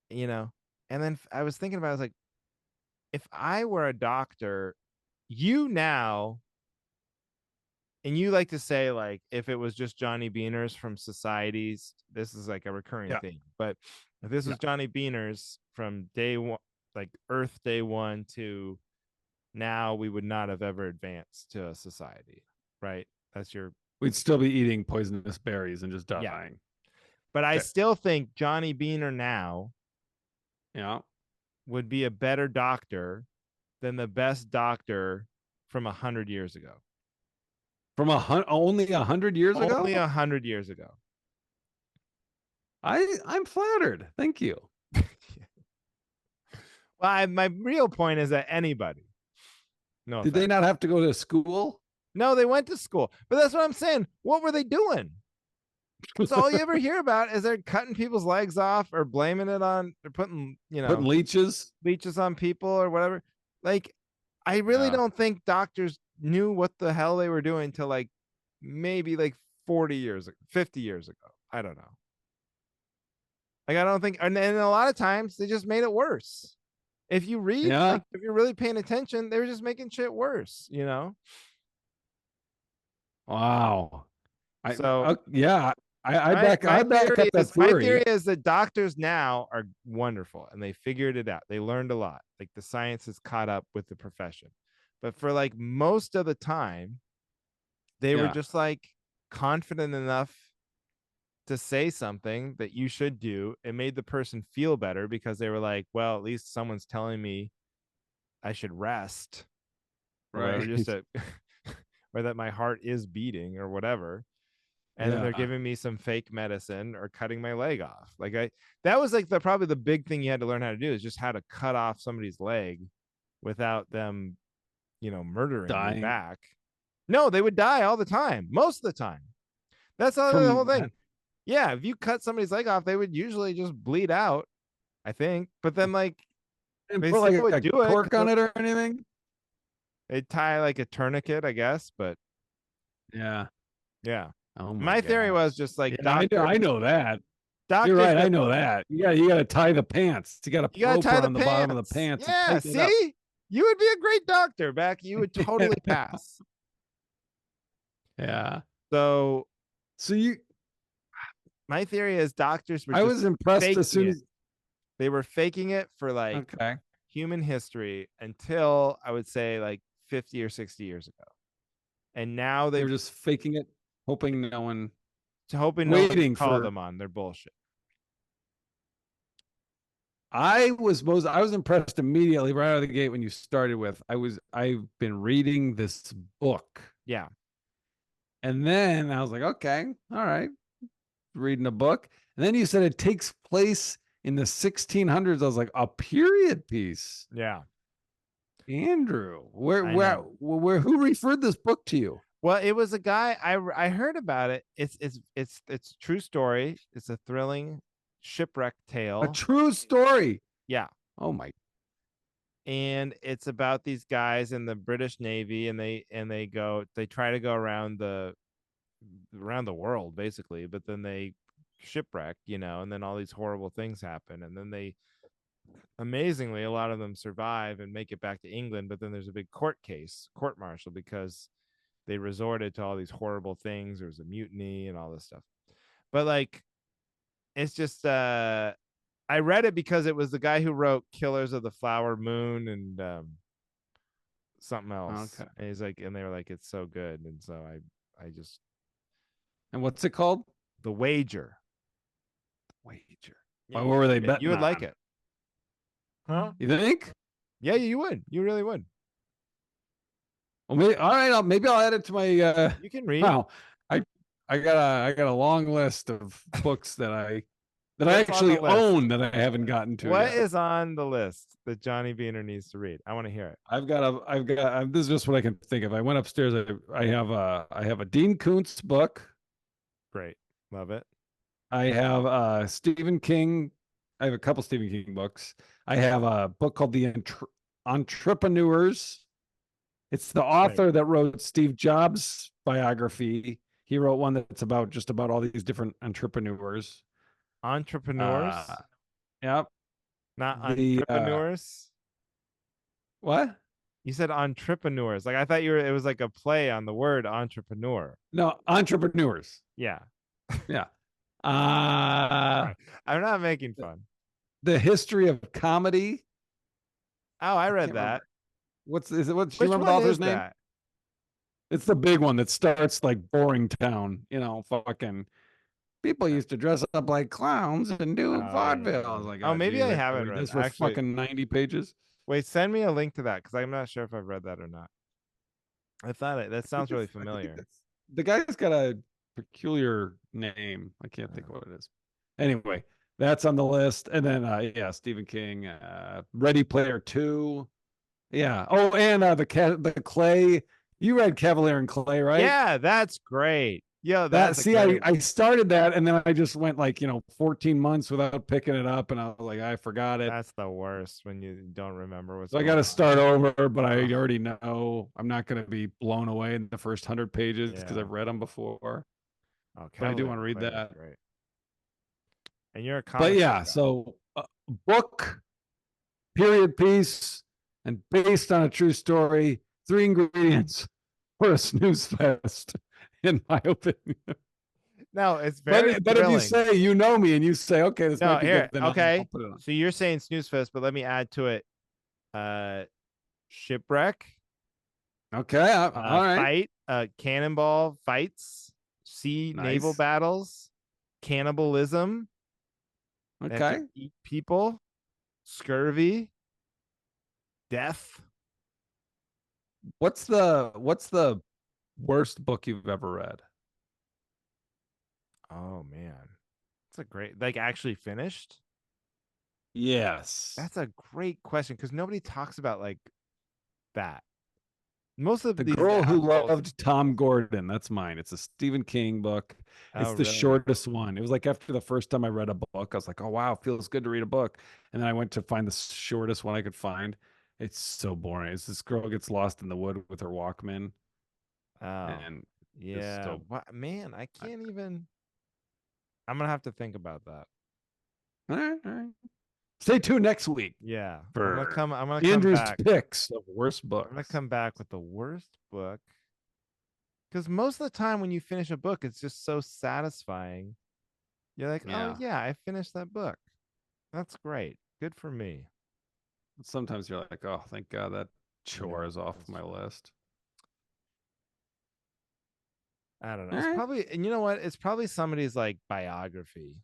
you know. And then I was thinking about it, I was like, if I were a doctor, now, and you like to say like if it was just Johnny Beaners from Societies, this is like a recurring Yeah. theme. But if this Yeah. was Johnny Beaners from day one, like Earth day one to now, we would not have ever advanced to a society, right? That's your We'd still be eating poisonous berries and just yeah. dying. But I Okay. still think Johnny Beaner now Yeah. would be a better doctor than the best doctor from 100 years ago. From only 100 years Only ago? 100 years ago. I'm flattered. Thank you. Well, my real point is that anybody. No Did they offense. not have to go to school? No, they went to school, but that's what I'm saying. What were they doing? That's all you ever hear about is they're cutting people's legs off or blaming it on they're putting, Putting leeches? leeches on people or whatever. Like, I really Yeah. don't think doctors knew what the hell they were doing till like maybe like 40 years, 50 years ago. I don't know. Like, I don't think, and a lot of times they just made it worse. If you read, Yeah. like, if you're really paying attention, they were just making shit worse. Wow. So Yeah. I my back my I back theory up is that my theory theory. is that doctors now are wonderful and they figured it out. They learned a lot. Like, the science has caught up with the profession. But for like most of the time, they were Yeah. just like confident enough to say something that you should do. It made the person feel better because they were like, well, at least someone's telling me I should rest or whatever, Right. just to, or that my heart is beating or whatever. And then they're Yeah. giving me some fake medicine or cutting my leg off. That was like probably the big thing you had to learn how to do is just how to cut off somebody's leg without them, murdering your Dying back. No, they would die all the time, most of the time. That's all the whole from thing. Yeah, if you cut somebody's leg off, they would usually just bleed out, I think. But then, like, and they put still like would a do it cork on because it or anything. they'd tie like a tourniquet, I guess. But Yeah. yeah, Oh my my theory was gosh. just like Yeah, I know that. You're doctors right. I that know that. You gotta tie the pants. You got a you gotta rope tie the around the bottom of the pants. pants and Yeah, tighten it up. see, you would be a great doctor, Beck. You would totally pass. Yeah. So So you my theory is doctors were I just was impressed as faking soon it. as They were faking it for like okay. human history until I would say like 50 or 60 years ago. And now They they've were just faking it, hoping no one hoping no one waiting would call for them on their bullshit. I was impressed immediately right out of the gate when you started with I've been reading this book. Yeah. And then I was like, okay, all right, reading a book. And then you said it takes place in the 1600s. I was like, a period piece. Yeah. Andrew, I know. who referred this book to you? Well, it was a guy I heard about it. It's a true story. It's a thrilling shipwreck A tale. true story. Yeah. Oh my. And it's about these guys in the British Navy and they try to go around the world basically, but then they shipwreck, and then all these horrible things happen and then they amazingly a lot of them survive and make it back to England, but then there's a big court martial because they resorted to all these horrible things. There was a mutiny and all this stuff. But like it's just I read it because it was the guy who wrote Killers of the Flower Moon and something else. Okay. And he's like, and they were like, it's so good. And so I just And what's it called? The Wager. Wager. Yeah, What were they betting you would on? like it. Huh? You think? Yeah, you would. You really would. Well, maybe, all right. Maybe I'll add it to my. You can read. Wow, I got a long list of books that I What's on the actually list? own that I haven't gotten to What yet. is on the list that Johnny Beaner needs to read? I want to hear it. This is just what I can think of. I went upstairs. I have a Dean Koontz book. Great. Love it. I have Stephen King. I have a couple Stephen King books. I have a book called The Entrepreneurs. It's the author that wrote Steve Jobs' biography. He wrote one that's just about all these different entrepreneurs. Entrepreneurs? Yep. Not entrepreneurs? What? You said entrepreneurs. Like I thought it was like a play on the word entrepreneur. No, entrepreneurs. Yeah. Yeah. I'm not making fun. The history of comedy. Oh, I read that. Do you Which remember the one author's is name? that? It's the big one that starts like Boring Town, fucking People used to dress up like clowns and do Oh vaudeville. I yeah. was like, Oh, oh, maybe geez, I I gotta haven't read read. this for Actually, fucking 90 pages. wait, send me a link to that because I'm not sure if I've read that or not. I thought that sounds really I think familiar. that's the guy's got a peculiar name. I can't think of what it is. Anyway, that's on the list. And then yeah, Stephen King, Ready Player Two. Yeah. Oh, and the Clay. You read Cavalier and Clay, right? Yeah, that's great. Yeah, That that's a see, great I one. I started that and then I just went like 14 months without picking it up, and I was like, I forgot it. That's the worst when you don't remember what's So I going got to on. start over, but I Ugh. already know I'm not going to be blown away in the first 100 pages because Yeah. I've read them before. Oh, But I do Cavalier want to and read Clay was that. great. And you're a But comic book yeah, guy. so book, period piece, and based on a true story. Three ingredients for a snooze fest, in my opinion. No, it's very But if you thrilling. say you know me and you say, okay, this No, might be here. good, then I'll Okay. put it on. So you're saying snooze fest, but let me add to it. Shipwreck, Okay, all right, fight, cannonball fights, sea naval nice. battles, cannibalism. They have to Okay, eat people, scurvy, death. what's the worst book you've ever read? Oh man, that's a great. Like actually finished. Yes. That's a great question because nobody talks about like that. Most of The these Girl Who assholes. Loved Tom Gordon. That's mine. It's a Stephen King book. Oh It's the really? shortest one. It was like after the first time I read a book, I was like, oh, wow, it feels good to read a book. And then I went to find the shortest one I could find. It's so boring. It's this girl gets lost in the wood with her Walkman. Oh And it's yeah. so. What man? I can't even. I'm gonna have to think about that. All right, all right. Stay tuned next week Yeah, I'm gonna for come. I'm gonna come Andrew's back. picks of worst I'm gonna books. come back with the worst book because most of the time when you finish a book, it's just so satisfying. You're like, oh Yeah. yeah, I finished that book. That's great. Good for me. Sometimes you're like, oh, thank God that chore Yeah, is off that's my true. list. I don't know. All It's right. probably, and you know what? It's probably somebody's like biography.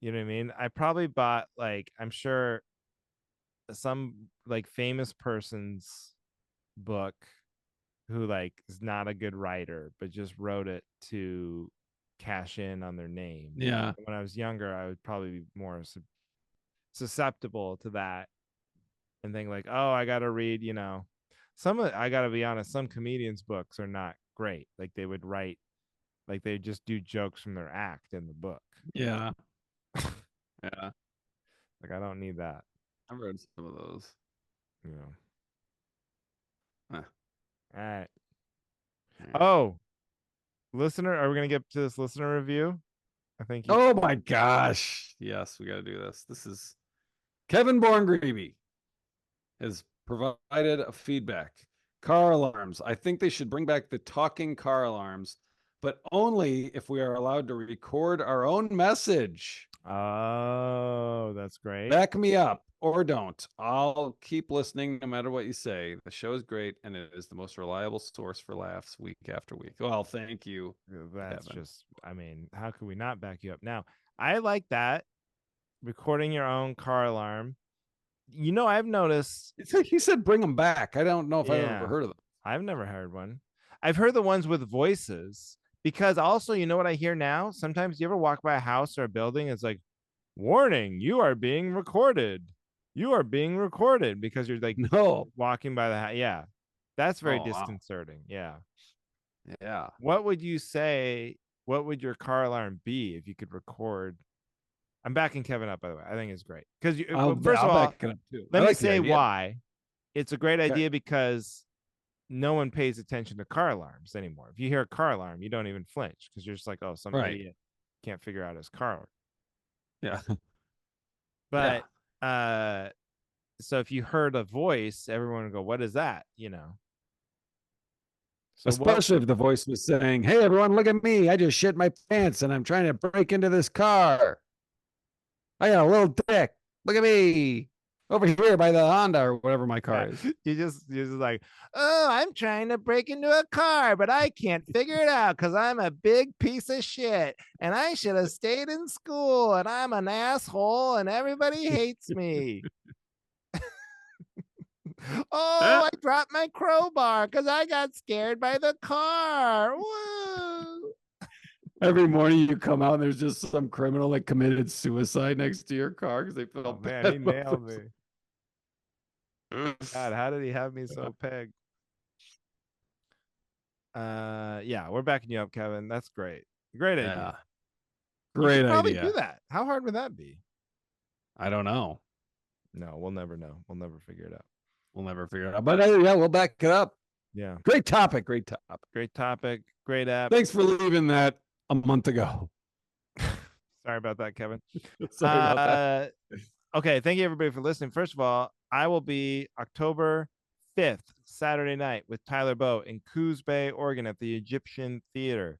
You know what I mean? I probably bought like, I'm sure some like famous person's book who like is not a good writer, but just wrote it to cash in on their name. Yeah. When I was younger, I would probably be more susceptible to that and think like, oh, I got to read, I got to be honest, some comedians' books are not great. Like they would write, like they just do jokes from their act in the book. Yeah. Yeah. Like I don't need that, I've read some of those. you know. Huh. All right. All right. Oh, listener, are we gonna get to this listener review? I think you. Oh my gosh. Yes, we got to do this. This is Kevin Borngreeby has provided a feedback. Car alarms. I think they should bring back the talking car alarms, but only if we are allowed to record our own message. Oh, that's great. Back me up or don't. I'll keep listening no matter what you say. The show is great and it is the most reliable source for laughs week after week. Well, thank you, That's Kevin. just, I mean, how could we not back you up? Now, I like that recording your own car alarm. I've noticed, He said bring them back. I don't know if I've ever yeah, heard of them. I've never heard one. I've heard the ones with voices because also, you know what I hear now? Sometimes you ever walk by a house or a building, it's like, warning, you are being recorded. You are being recorded because you're like No. walking by the house. Yeah. That's very Oh wow. disconcerting. Yeah. Yeah. What would you say? What would your car alarm be if you could record? I'm backing Kevin up, by the way. I think it's great because well, first I'll of all, back it up too. I let me like the say idea. why it's a great Okay. idea because no one pays attention to car alarms anymore. If you hear a car alarm, you don't even flinch because you're just like, oh, some Right. idiot can't figure out his car. Yeah. Yeah. But so if you heard a voice, everyone would go, "What is that?" So what? Especially if the voice was saying, hey, everyone, look at me. I just shit my pants and I'm trying to break into this car. I got a little dick. Look at me. over here by the Honda or whatever my car is. You're just like, oh, I'm trying to break into a car, but I can't figure it out because I'm a big piece of shit and I should have stayed in school and I'm an asshole and everybody hates me. Oh, I dropped my crowbar because I got scared by the car. Whoa. Every morning you come out and there's just some criminal that committed suicide next to your car because they felt Man, bad he about nailed me. God, how did he have me so pegged? Yeah, we're backing you up, Kevin. That's great. Great idea. Great idea. Probably do that. How hard would that be? I don't know. No, we'll never know. We'll never figure it out. We'll never figure it out. But yeah, we'll back it up. Yeah. Great topic. Great topic. Great topic. Great app. Thanks for leaving that a month ago. Sorry about that, Kevin. Sorry about that. Okay, thank you everybody for listening. First of all, I will be October 5th, Saturday night with Tyler Bowe in Coos Bay, Oregon at the Egyptian Theater.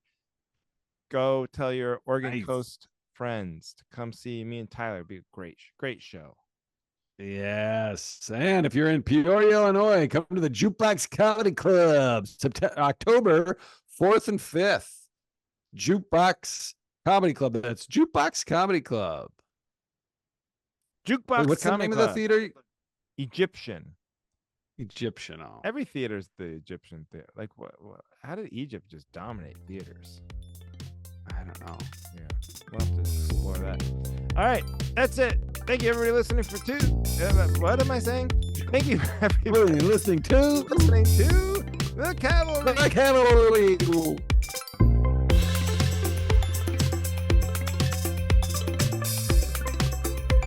Go tell your Oregon Coast friends to come see me and Tyler. It'll be a great show. Yes. And if you're in Peoria, Illinois, come to the Jukebox Comedy Club, October 4th and 5th. Jukebox Comedy Club. That's Jukebox Comedy Club. Jukebox what's Comedy the name Club. of the theater? Egyptian. Oh. Every theater is the Egyptian theater. Like, what? How did Egypt just dominate theaters? I don't know. Yeah, we'll have to explore that. All right, that's it. Thank you, everybody, listening for two. What am I saying? Thank you, everybody, listening to the Cavalry. The Cavalry.